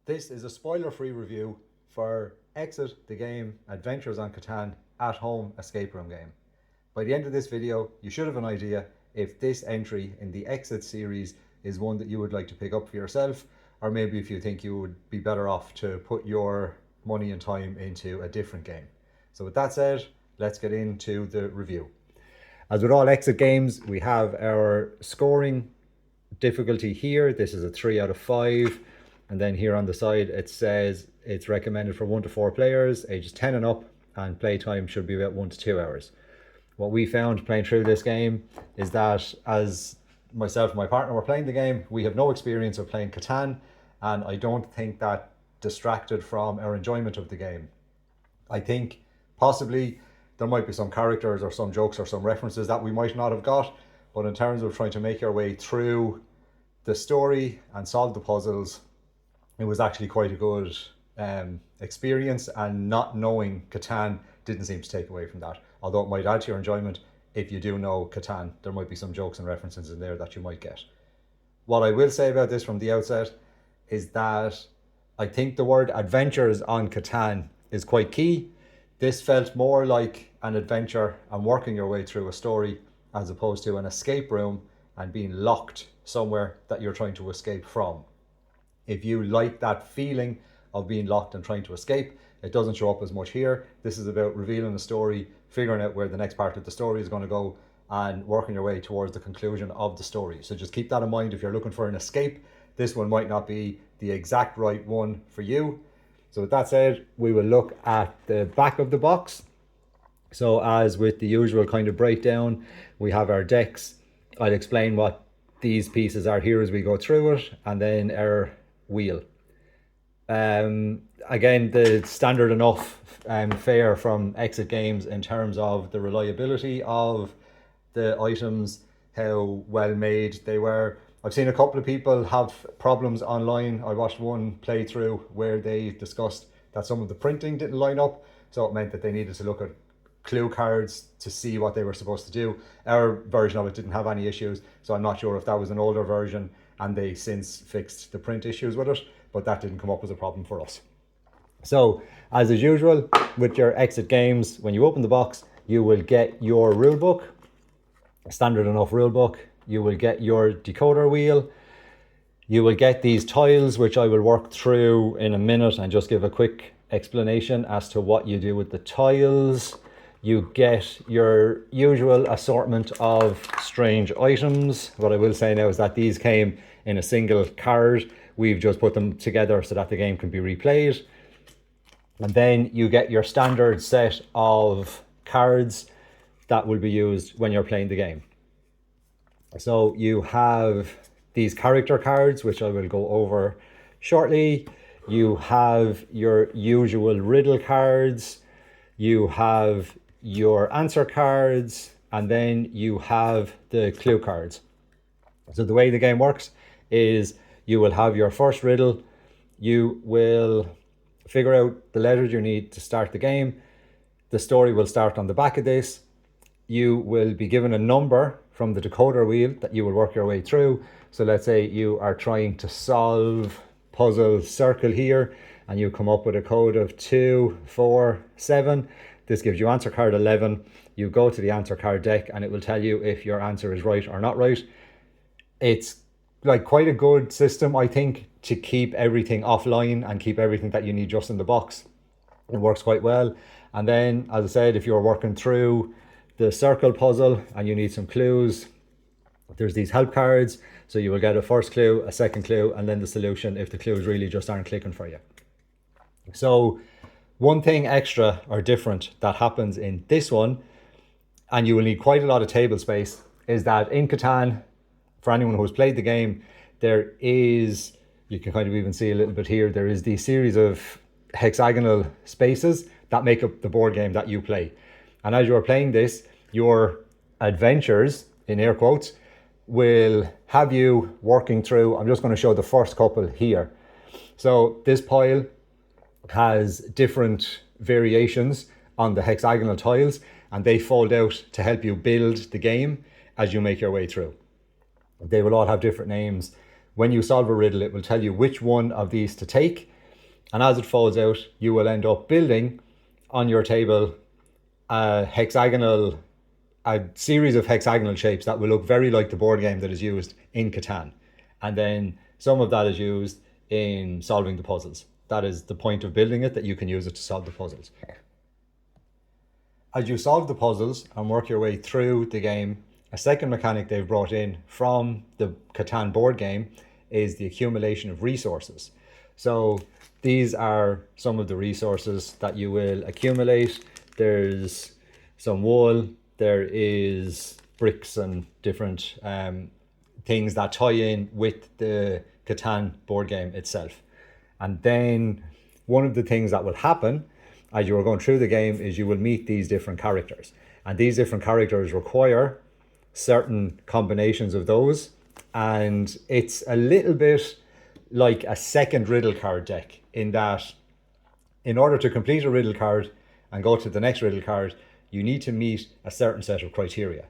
This is a spoiler-free review for Exit the Game Adventures on Catan at Home escape room game. By the end of this video, you should have an idea if this entry in the Exit series is one that you would like to pick up for yourself, or maybe if you think you would be better off to put your money and time into a different game. So with that said, let's get into the review. As with all Exit games, we have our scoring difficulty here. This is a 3 out of 5. And then here on the side, it says it's recommended for 1 to 4 players, ages 10 and up, and playtime should be about 1 to 2 hours. What we found playing through this game is that as myself and my partner were playing the game, we have no experience of playing Catan, and I don't think that distracted from our enjoyment of the game. I think possibly there might be some characters or some jokes or some references that we might not have got, but in terms of trying to make our way through the story and solve the puzzles, it was actually quite a good experience, and not knowing Catan didn't seem to take away from that. Although it might add to your enjoyment, if you do know Catan, there might be some jokes and references in there that you might get. What I will say about this from the outset is that I think the word adventures on Catan is quite key. This felt more like an adventure and working your way through a story as opposed to an escape room and being locked somewhere that you're trying to escape from. If you like that feeling of being locked and trying to escape, it doesn't show up as much here. This is about revealing the story, figuring out where the next part of the story is going to go, and working your way towards the conclusion of the story. So just keep that in mind if you're looking for an escape. This one might not be the exact right one for you. So with that said, we will look at the back of the box. So as with the usual kind of breakdown, we have our decks. I'll explain what these pieces are here as we go through it, and then our wheel. Again, the standard enough fare from Exit games in terms of the reliability of the items, how well made they were. I've seen a couple of people have problems online. I watched one playthrough where they discussed that some of the printing didn't line up, so it meant that they needed to look at clue cards to see what they were supposed to do. Our version of it didn't have any issues, so I'm not sure if that was an older version and they since fixed the print issues with it, but that didn't come up as a problem for us. So as is usual with your Exit games, when you open the box, you will get your rule book, a standard enough rule book. You will get your decoder wheel. You will get these tiles, which I will work through in a minute and just give a quick explanation as to what you do with the tiles. You get your usual assortment of strange items. What I will say now is that these came in a single card. We've just put them together so that the game can be replayed. And then you get your standard set of cards that will be used when you're playing the game. So you have these character cards, which I will go over shortly. You have your usual riddle cards. You have your answer cards, and then you have the clue cards. So the way the game works is you will have your first riddle. You will figure out the letters you need to start the game. The story will start on the back of this. You will be given a number from the decoder wheel that you will work your way through. So let's say you are trying to solve puzzle circle here, and you come up with a code of 2, 4, 7. This gives you answer card 11. You go to the answer card deck and it will tell you if your answer is right or not right. It's like quite a good system, I think, to keep everything offline and keep everything that you need just in the box. It works quite well. And then, as I said, if you're working through the circle puzzle and you need some clues, there's these help cards. So you will get a first clue, a second clue, and then the solution if the clues really just aren't clicking for you. So one thing extra or different that happens in this one, and you will need quite a lot of table space, is that in Catan, for anyone who's played the game, there is, you can kind of even see a little bit here, there is these series of hexagonal spaces that make up the board game that you play. And as you're playing this, your adventures, in air quotes, will have you working through, I'm just going to show the first couple here. So this pile has different variations on the hexagonal tiles, and they fold out to help you build the game as you make your way through. They will all have different names. When you solve a riddle, it will tell you which one of these to take, And as it falls out, you will end up building on your table a hexagonal, a series of hexagonal shapes that will look very like the board game that is used in Catan. And then some of that is used in solving the puzzles. That is the point of building it, that you can use it to solve the puzzles. As you solve the puzzles and work your way through the game, a second mechanic they've brought in from the Catan board game is the accumulation of resources. So these are some of the resources that you will accumulate. There's some wool, there is bricks and different things that tie in with the Catan board game itself. And then one of the things that will happen as you are going through the game is you will meet these different characters. And these different characters require certain combinations of those. And it's a little bit like a second riddle card deck, in that in order to complete a riddle card and go to the next riddle card, you need to meet a certain set of criteria.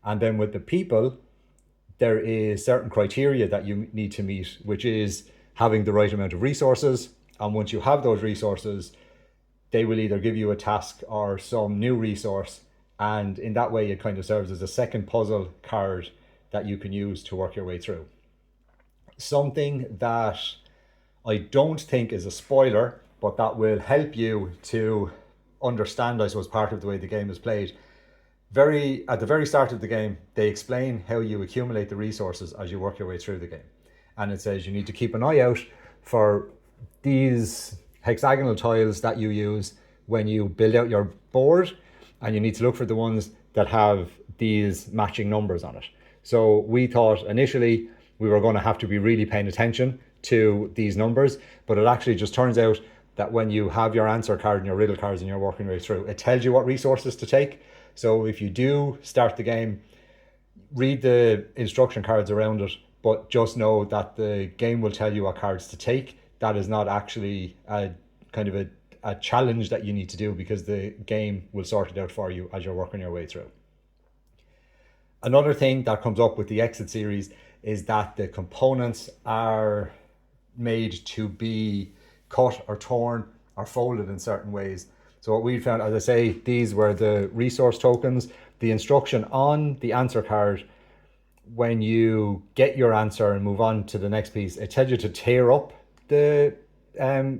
And then with the people, there is certain criteria that you need to meet, which is having the right amount of resources. And once you have those resources, they will either give you a task or some new resource. And in that way, it kind of serves as a second puzzle card that you can use to work your way through. Something that I don't think is a spoiler, but that will help you to understand, I suppose, part of the way the game is played. At the very start of the game, they explain how you accumulate the resources as you work your way through the game. And it says you need to keep an eye out for these hexagonal tiles that you use when you build out your board, and you need to look for the ones that have these matching numbers on it. So we thought initially we were going to have to be really paying attention to these numbers, but it actually just turns out that when you have your answer card and your riddle cards and you're working right through, it tells you what resources to take. So if you do start the game, read the instruction cards around it, but just know that the game will tell you what cards to take. That is not actually a kind of a challenge that you need to do, because the game will sort it out for you as you're working your way through. Another thing that comes up with the Exit series is that the components are made to be cut or torn or folded in certain ways. So what we found, as I say, these were the resource tokens. The instruction on the answer card, when you get your answer and move on to the next piece, it tells you to tear up the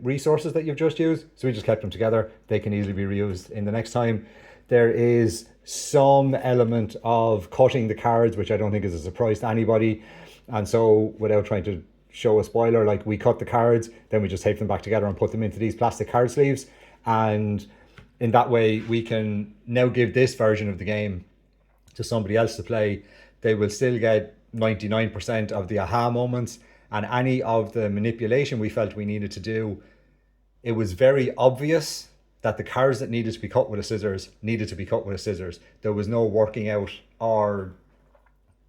resources that you've just used. So we just kept them together. They can easily be reused in the next time. There is some element of cutting the cards, which I don't think is a surprise to anybody. And so without trying to show a spoiler, like, we cut the cards, then we just tape them back together and put them into these plastic card sleeves. And in that way, we can now give this version of the game to somebody else to play. They will still get 99% of the aha moments, and any of the manipulation we felt we needed to do, it was very obvious that the cards that needed to be cut with a scissors needed to be cut with a scissors. There was no working out or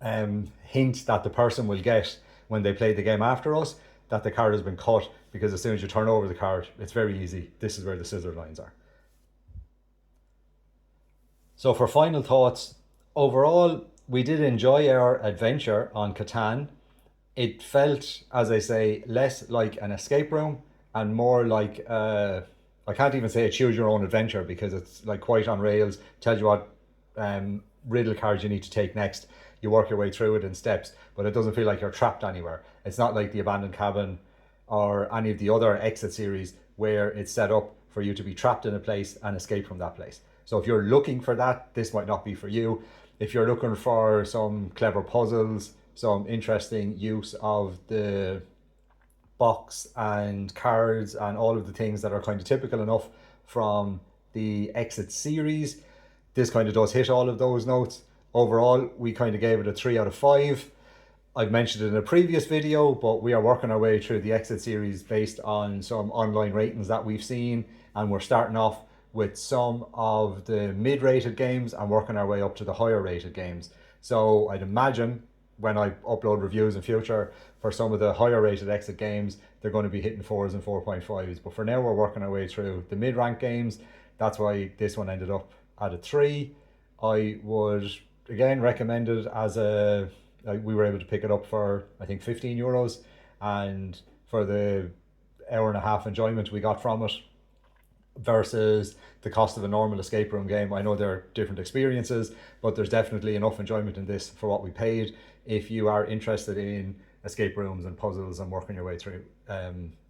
hint that the person will get when they play the game after us that the card has been cut, because as soon as you turn over the card, it's very easy. This is where the scissor lines are. So for final thoughts, overall, we did enjoy our adventure on Catan. It felt, as I say, less like an escape room and more like I can't even say a choose your own adventure, because it's like quite on rails. Tells you what riddle cards you need to take next. You work your way through it in steps, but it doesn't feel like you're trapped anywhere. It's not like the Abandoned Cabin or any of the other Exit series where it's set up for you to be trapped in a place and escape from that place. So if you're looking for that, this might not be for you. If you're looking for some clever puzzles, some interesting use of the box and cards and all of the things that are kind of typical enough from the Exit series, this kind of does hit all of those notes. Overall, we kind of gave it a 3 out of 5. I've mentioned it in a previous video, but we are working our way through the Exit series based on some online ratings that we've seen, and we're starting off with some of the mid-rated games and working our way up to the higher rated games. So I'd imagine when I upload reviews in future for some of the higher rated Exit games, they're going to be hitting 4s and 4.5s. But for now, we're working our way through the mid-rank games. That's why this one ended up at a 3. I would again recommend it as we were able to pick it up for, I think, €15, and for the hour and a half enjoyment we got from it versus the cost of a normal escape room game. I know there are different experiences, but there's definitely enough enjoyment in this for what we paid if you are interested in escape rooms and puzzles and working your way through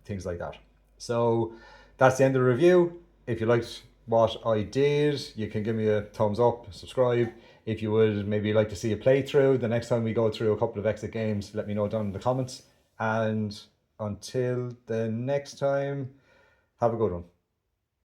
things like that. So that's the end of the review. If you liked what I did, you can give me a thumbs up, subscribe. If you would maybe like to see a playthrough the next time we go through a couple of exit games, let me know down in the comments. And until the next time, have a good one.